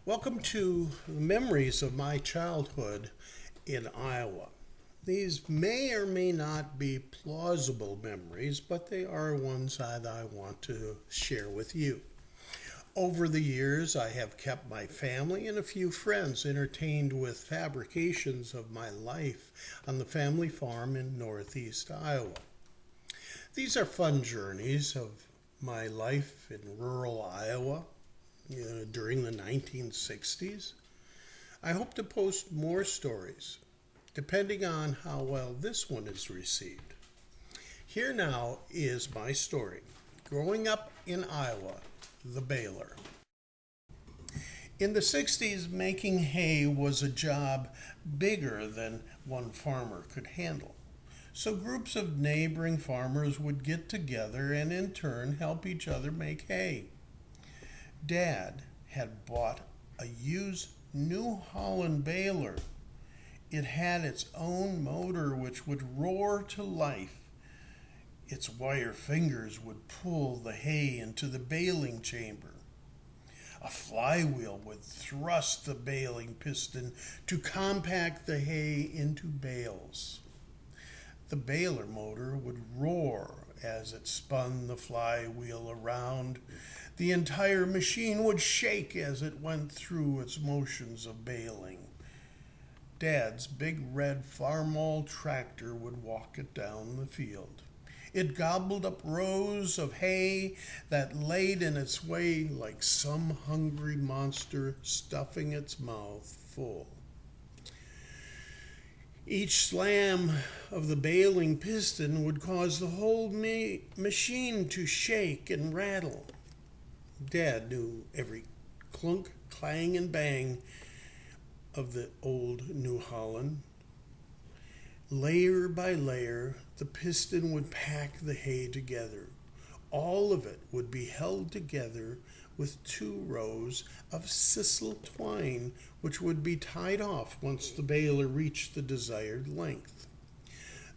Welcome to Memories of My Childhood in Iowa. These may or may not be plausible memories, but they are ones that I want to share with you. Over the years, I have kept my family and a few friends entertained with fabrications of my life on the family farm in northeast Iowa. These are fun journeys of my life in rural Iowa during the 1960s. I hope to post more stories, depending on how well this one is received. Here now is my story. Growing up in Iowa, the Baler. In the 60s, making hay was a job bigger than one farmer could handle. So groups of neighboring farmers would get together and in turn help each other make hay. Dad had bought a used New Holland baler. It had its own motor which would roar to life. Its wire fingers would pull the hay into the baling chamber. A flywheel would thrust the baling piston to compact the hay into bales. The baler motor would roar as it spun the flywheel around. The entire machine would shake as it went through its motions of baling. Dad's big red Farmall tractor would walk it down the field. It gobbled up rows of hay that laid in its way like some hungry monster stuffing its mouth full. Each slam of the baling piston would cause the whole machine to shake and rattle. Dad knew every clunk, clang, and bang of the old New Holland. Layer by layer, the piston would pack the hay together. All of it would be held together with 2 rows of sisal twine, which would be tied off once the baler reached the desired length.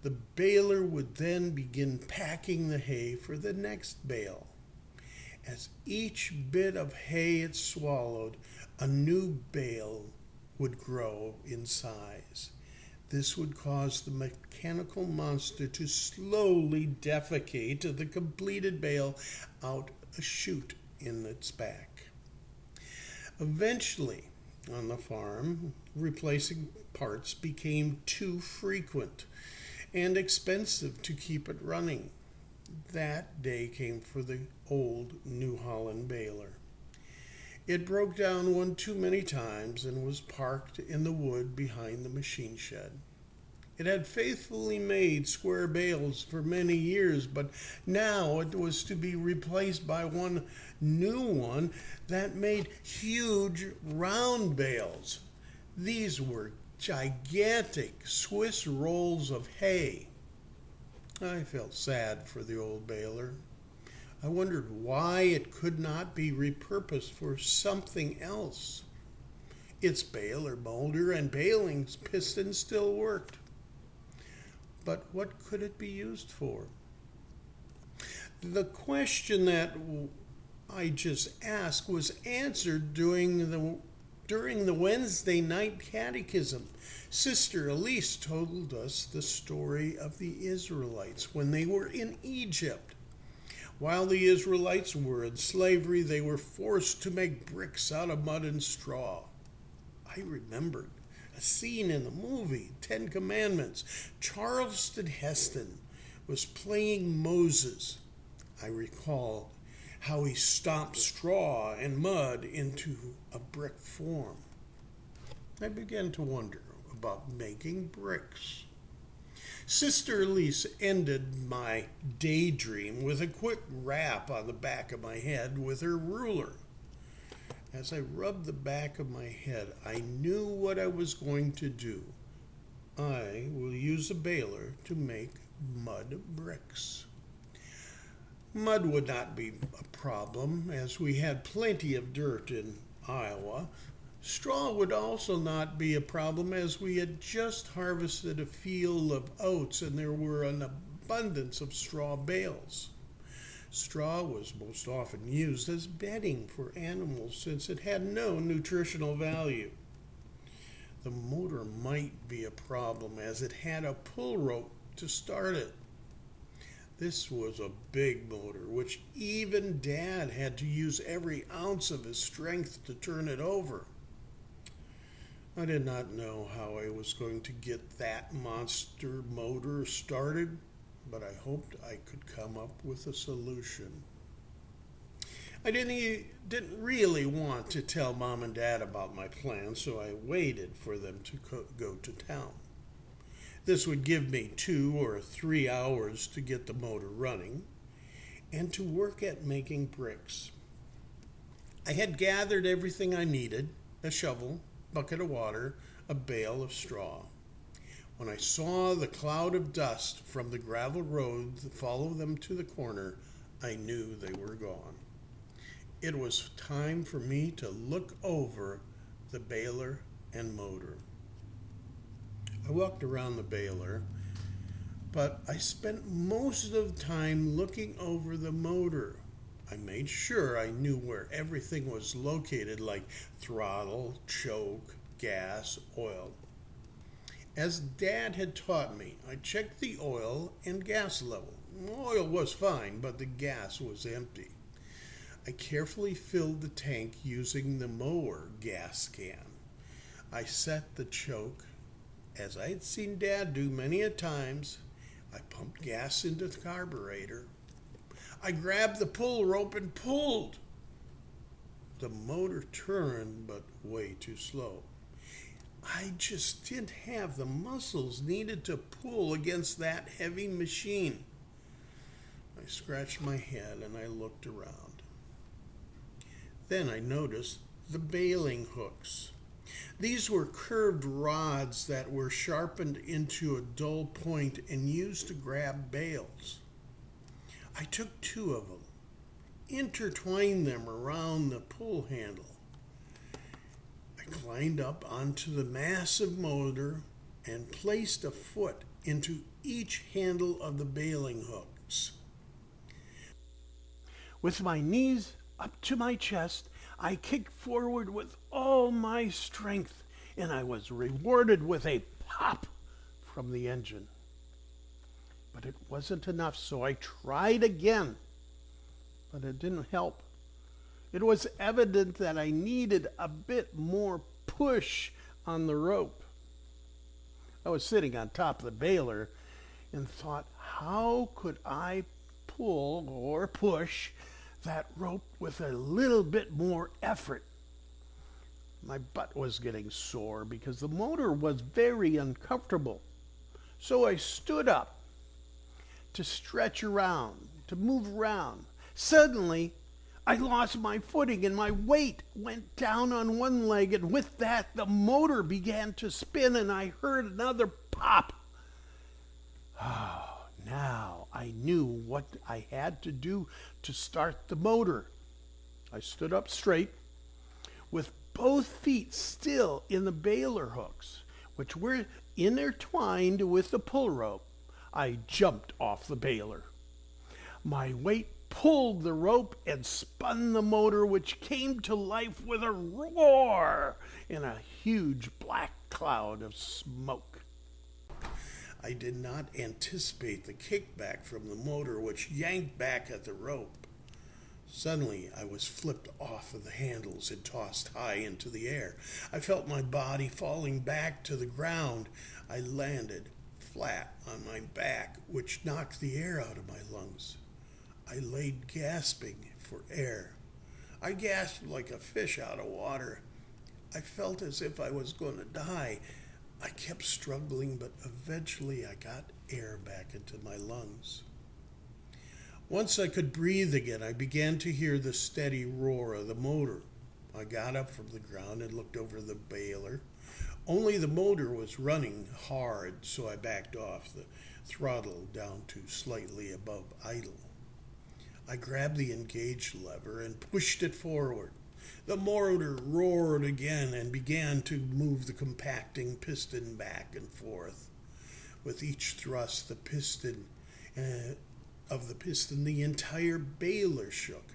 The baler would then begin packing the hay for the next bale. As each bit of hay it swallowed, a new bale would grow in size. This would cause the mechanical monster to slowly defecate the completed bale out a chute in its back. Eventually, on the farm, replacing parts became too frequent and expensive to keep it running. That day came for the old New Holland baler. It broke down one too many times and was parked in the wood behind the machine shed. It had faithfully made square bales for many years, but now it was to be replaced by one new one that made huge round bales. These were gigantic Swiss rolls of hay. I felt sad for the old baler. I wondered why it could not be repurposed for something else. Its baler motor and baling piston still worked. But what could it be used for? The question that I just asked was answered during the Wednesday night catechism. Sister Elise told us the story of the Israelites when they were in Egypt. While the Israelites were in slavery, they were forced to make bricks out of mud and straw. I remembered a scene in the movie, 10 Commandments. Charleston Heston was playing Moses. I recalled how he stomped straw and mud into a brick form. I began to wonder about making bricks. Sister Elise ended my daydream with a quick rap on the back of my head with her ruler. As I rubbed the back of my head, I knew what I was going to do. I will use a baler to make mud bricks. Mud would not be a problem, as we had plenty of dirt in Iowa. Straw would also not be a problem, as we had just harvested a field of oats and there were an abundance of straw bales. Straw was most often used as bedding for animals since it had no nutritional value. The motor might be a problem as it had a pull rope to start it. This was a big motor, which even Dad had to use every ounce of his strength to turn it over. I did not know how I was going to get that monster motor started, but I hoped I could come up with a solution. I didn't really want to tell Mom and Dad about my plan, so I waited for them to go to town. This would give me 2 or 3 hours to get the motor running and to work at making bricks. I had gathered everything I needed: a shovel, bucket of water, a bale of straw. When I saw the cloud of dust from the gravel road follow them to the corner, I knew they were gone. It was time for me to look over the baler and motor. I walked around the baler, but I spent most of the time looking over the motor. I made sure I knew where everything was located, like throttle, choke, gas, oil. As Dad had taught me, I checked the oil and gas level. Oil was fine, but the gas was empty. I carefully filled the tank using the mower gas can. I set the choke, as I had seen Dad do many a times. I pumped gas into the carburetor. I grabbed the pull rope and pulled. The motor turned, but way too slow. I just didn't have the muscles needed to pull against that heavy machine. I scratched my head and I looked around. Then I noticed the baling hooks. These were curved rods that were sharpened into a dull point and used to grab bales. I took 2 of them, intertwined them around the pull handle. I climbed up onto the massive motor and placed a foot into each handle of the baling hooks. With my knees up to my chest, I kicked forward with all my strength, and I was rewarded with a pop from the engine. But it wasn't enough, so I tried again, but it didn't help. It was evident that I needed a bit more push on the rope. I was sitting on top of the baler and thought, how could I pull or push that rope with a little bit more effort? My butt was getting sore because the motor was very uncomfortable. So I stood up to stretch around, to move around. Suddenly, I lost my footing and my weight went down on one leg, and with that, the motor began to spin and I heard another pop. Oh, now I knew what I had to do to start the motor. I stood up straight with both feet still in the baler hooks, which were intertwined with the pull rope. I jumped off the baler. My weight pulled the rope and spun the motor, which came to life with a roar in a huge black cloud of smoke. I did not anticipate the kickback from the motor, which yanked back at the rope. Suddenly, I was flipped off of the handles and tossed high into the air. I felt my body falling back to the ground. I landed flat on my back, which knocked the air out of my lungs. I laid gasping for air. I gasped like a fish out of water. I felt as if I was going to die. I kept struggling, but eventually I got air back into my lungs. Once I could breathe again, I began to hear the steady roar of the motor. I got up from the ground and looked over the baler. Only the motor was running hard, so I backed off the throttle down to slightly above idle. I grabbed the engage lever and pushed it forward. The motor roared again and began to move the compacting piston back and forth. With each thrust, the piston of the piston, the entire baler shook.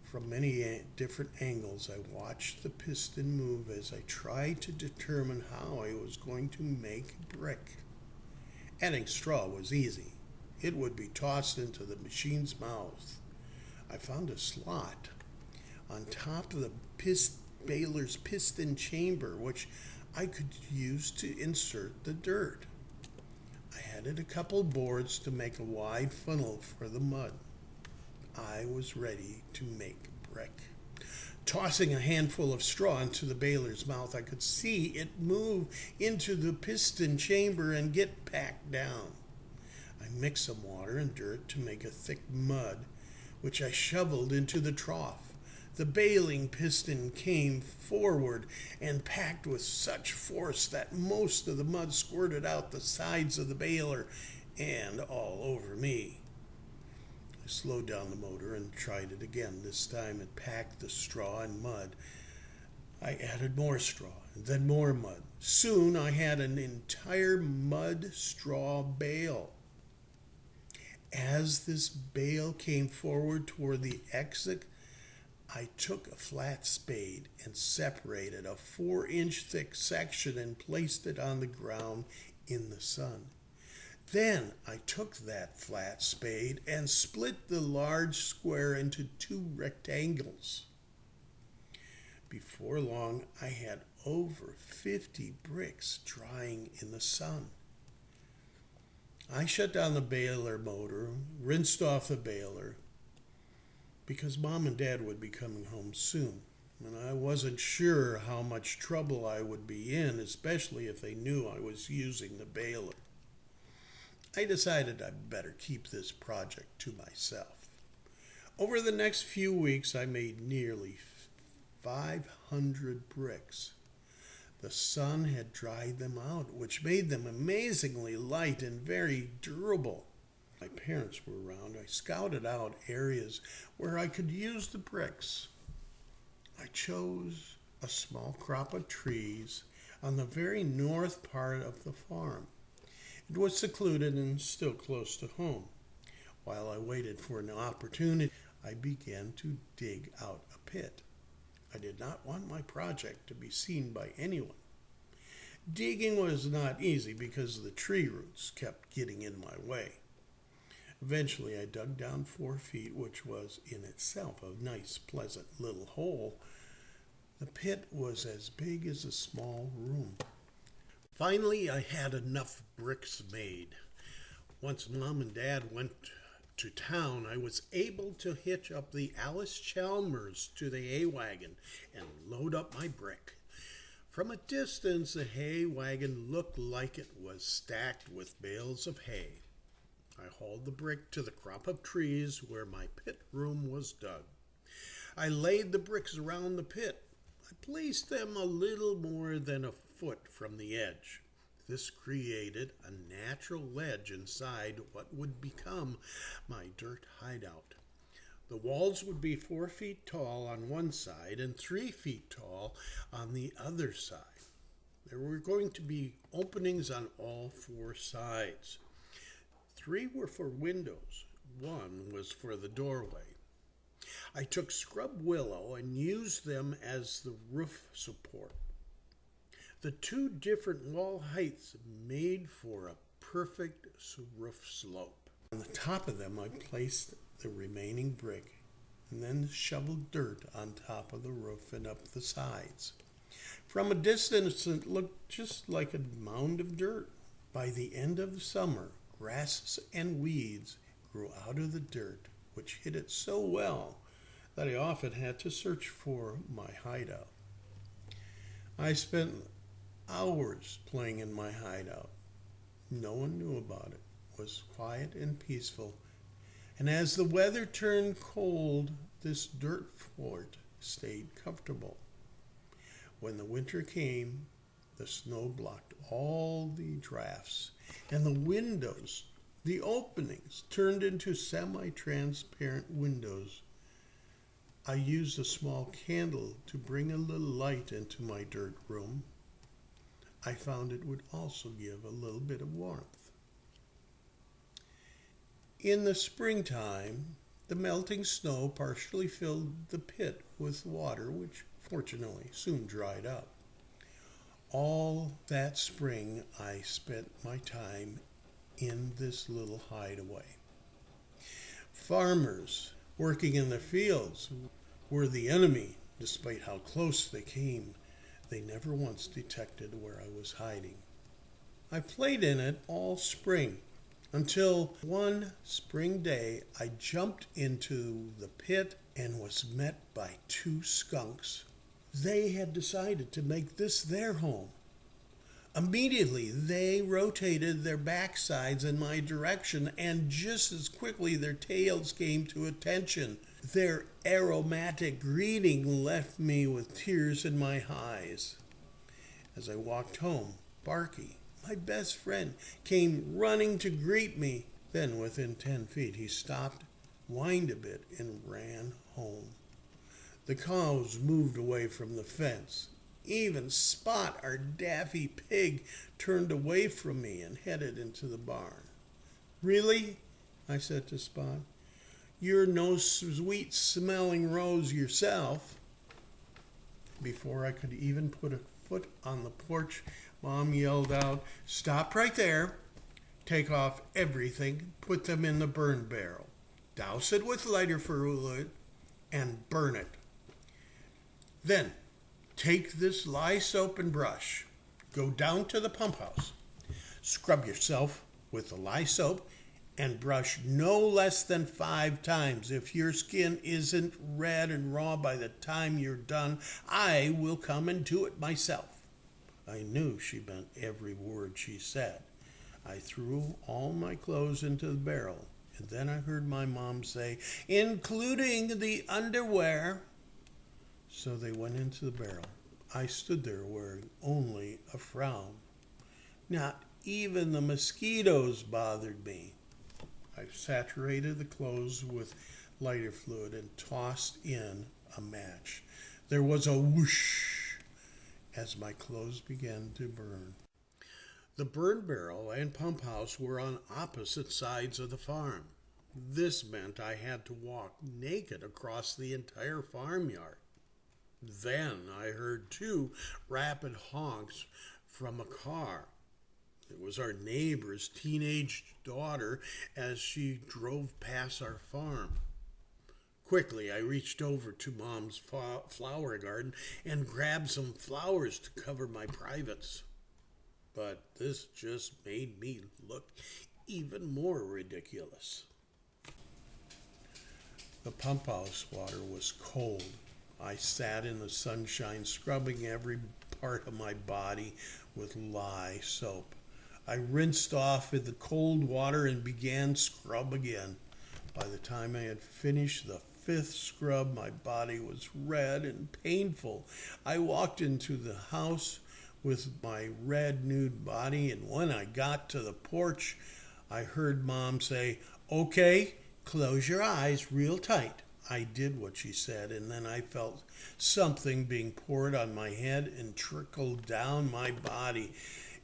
From many different angles, I watched the piston move as I tried to determine how I was going to make brick. Adding straw was easy. It would be tossed into the machine's mouth. I found a slot on top of the baler's piston chamber, which I could use to insert the dirt. I added a couple boards to make a wide funnel for the mud. I was ready to make brick. Tossing a handful of straw into the baler's mouth, I could see it move into the piston chamber and get packed down. I mixed some water and dirt to make a thick mud, which I shoveled into the trough. The baling piston came forward and packed with such force that most of the mud squirted out the sides of the baler and all over me. I slowed down the motor and tried it again. This time it packed the straw and mud. I added more straw and then more mud. Soon I had an entire mud straw bale. As this bale came forward toward the exit, I took a flat spade and separated a 4-inch thick section and placed it on the ground in the sun. Then I took that flat spade and split the large square into 2 rectangles. Before long, I had over 50 bricks drying in the sun. I shut down the baler motor, rinsed off the baler, because Mom and Dad would be coming home soon, and I wasn't sure how much trouble I would be in, especially if they knew I was using the baler. I decided I'd better keep this project to myself. Over the next few weeks, I made nearly 500 bricks. The sun had dried them out, which made them amazingly light and very durable. My parents were around. I scouted out areas where I could use the bricks. I chose a small crop of trees on the very north part of the farm. It was secluded and still close to home. While I waited for an opportunity, I began to dig out a pit. I did not want my project to be seen by anyone. Digging was not easy because the tree roots kept getting in my way. Eventually, I dug down 4 feet, which was in itself a nice, pleasant little hole. The pit was as big as a small room. Finally, I had enough bricks made. Once Mom and Dad went to town, I was able to hitch up the Alice Chalmers to the hay wagon and load up my brick. From a distance, the hay wagon looked like it was stacked with bales of hay. I hauled the brick to the crop of trees where my pit room was dug. I laid the bricks around the pit. I placed them a little more than a foot from the edge. This created a natural ledge inside what would become my dirt hideout. The walls would be 4 feet tall on one side and 3 feet tall on the other side. There were going to be openings on all 4 sides. 3 were for windows. 1 was for the doorway. I took scrub willow and used them as the roof support. The 2 different wall heights made for a perfect roof slope. On the top of them, I placed the remaining brick and then shoveled dirt on top of the roof and up the sides. From a distance, it looked just like a mound of dirt. By the end of the summer, grasses and weeds grew out of the dirt, which hid it so well that I often had to search for my hideout. I spent hours playing in my hideout. No one knew about it. It was quiet and peaceful. And as the weather turned cold, this dirt fort stayed comfortable. When the winter came, the snow blocked all the drafts, and the windows, the openings, turned into semi-transparent windows. I used a small candle to bring a little light into my dirt room. I found it would also give a little bit of warmth. In the springtime, the melting snow partially filled the pit with water, which fortunately soon dried up. All that spring, I spent my time in this little hideaway. Farmers working in the fields were the enemy, despite how close they came. They never once detected where I was hiding. I played in it all spring until one spring day I jumped into the pit and was met by two skunks. They had decided to make this their home. Immediately, they rotated their backsides in my direction, and just as quickly their tails came to attention. Their aromatic greeting left me with tears in my eyes. As I walked home, Barky, my best friend, came running to greet me. Then, within 10 feet, he stopped, whined a bit, and ran home. The cows moved away from the fence. Even Spot, our daffy pig, turned away from me and headed into the barn. "Really?" I said to Spot. "You're no sweet-smelling rose yourself." Before I could even put a foot on the porch, Mom yelled out, "Stop right there. Take off everything, put them in the burn barrel. Douse it with lighter fluid and burn it. Then take this lye soap and brush. Go down to the pump house. Scrub yourself with the lye soap and brush no less than 5 times. If your skin isn't red and raw by the time you're done, I will come and do it myself." I knew she meant every word she said. I threw all my clothes into the barrel, and then I heard my mom say, "Including the underwear." So they went into the barrel. I stood there wearing only a frown. Not even the mosquitoes bothered me. I saturated the clothes with lighter fluid and tossed in a match. There was a whoosh as my clothes began to burn. The burn barrel and pump house were on opposite sides of the farm. This meant I had to walk naked across the entire farmyard. Then I heard 2 rapid honks from a car. It was our neighbor's teenage daughter as she drove past our farm. Quickly, I reached over to Mom's flower garden and grabbed some flowers to cover my privates. But this just made me look even more ridiculous. The pump house water was cold. I sat in the sunshine, scrubbing every part of my body with lye soap. I rinsed off in the cold water and began scrub again. By the time I had finished the 5th scrub, my body was red and painful. I walked into the house with my red nude body, and when I got to the porch, I heard Mom say, "Okay, close your eyes real tight." I did what she said, and then I felt something being poured on my head and trickled down my body.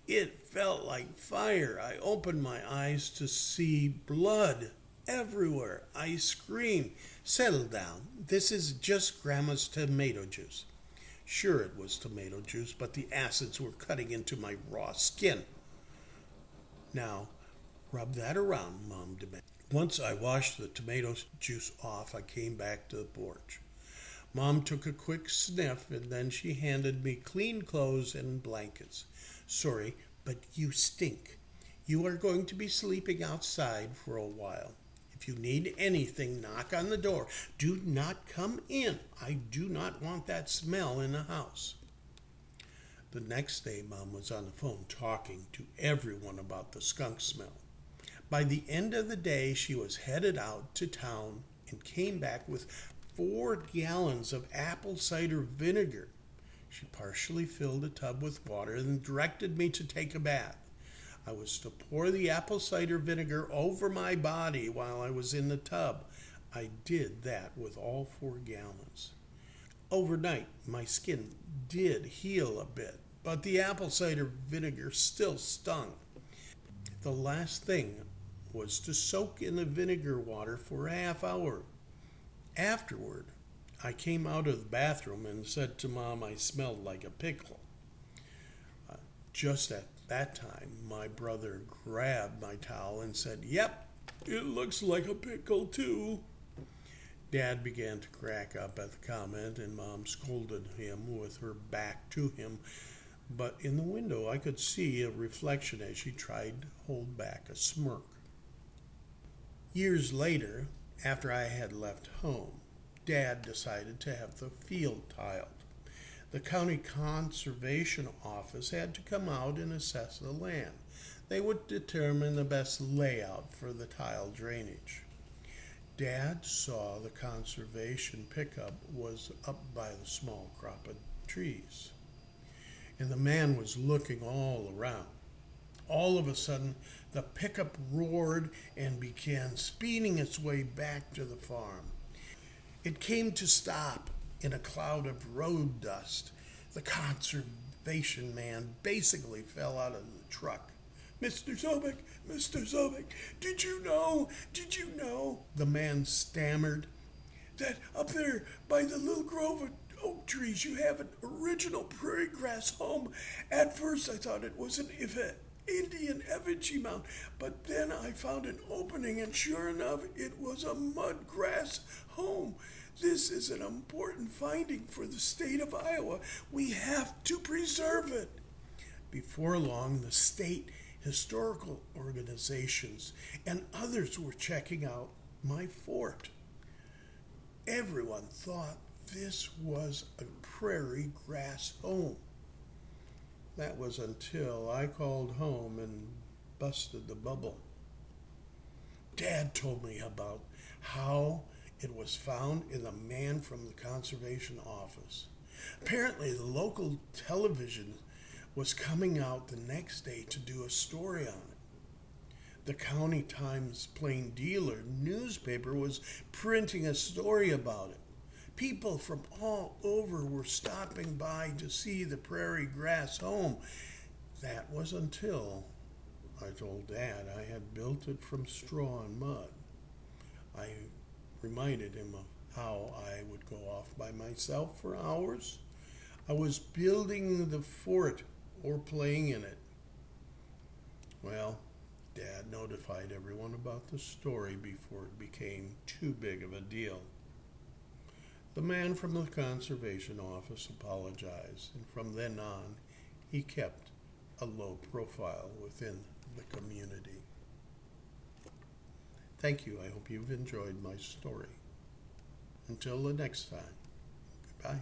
It felt like fire. I opened my eyes to see blood everywhere. I screamed, "Settle down. This is just Grandma's tomato juice." Sure, it was tomato juice, but the acids were cutting into my raw skin. "Now, rub that around," Mom demanded. Once I washed the tomato juice off, I came back to the porch. Mom took a quick sniff, and then she handed me clean clothes and blankets. "Sorry, but you stink. You are going to be sleeping outside for a while. If you need anything, knock on the door. Do not come in. I do not want that smell in the house." The next day, Mom was on the phone talking to everyone about the skunk smell. By the end of the day, she was headed out to town and came back with 4 gallons of apple cider vinegar. She partially filled a tub with water and directed me to take a bath. I was to pour the apple cider vinegar over my body while I was in the tub. I did that with all 4 gallons. Overnight, my skin did heal a bit, but the apple cider vinegar still stung. The last thing was to soak in the vinegar water for a half hour. Afterward, I came out of the bathroom and said to Mom I smelled like a pickle. Just at that time, my brother grabbed my towel and said, "Yep, it looks like a pickle too." Dad began to crack up at the comment, and Mom scolded him with her back to him. But in the window, I could see a reflection as she tried to hold back a smirk. Years later, after I had left home, Dad decided to have the field tiled. The county conservation office had to come out and assess the land. They would determine the best layout for the tile drainage. Dad saw the conservation pickup was up by the small crop of trees, and the man was looking all around. All of a sudden, the pickup roared and began speeding its way back to the farm. It came to stop in a cloud of road dust. The conservation man basically fell out of the truck. "Mr. Zobeck, Mr. Zobeck, did you know, the man stammered, that up there by the little grove of oak trees you have an original prairie grass home? At first I thought it was an Indian effigy mound, but then I found an opening, and sure enough, it was a mud grass home. This is an important finding for the state of Iowa. We have to preserve it." Before long, the state historical organizations and others were checking out my fort. Everyone thought this was a prairie grass home. That was until I called home and busted the bubble. Dad told me about how it was found in the man from the conservation office. Apparently, the local television was coming out the next day to do a story on it. The County Times Plain Dealer newspaper was printing a story about it. People from all over were stopping by to see the prairie grass home. That was until I told Dad I had built it from straw and mud. I reminded him of how I would go off by myself for hours. I was building the fort or playing in it. Well, Dad notified everyone about the story before it became too big of a deal. The man from the conservation office apologized, and from then on, he kept a low profile within the community. Thank you. I hope you've enjoyed my story. Until the next time, goodbye.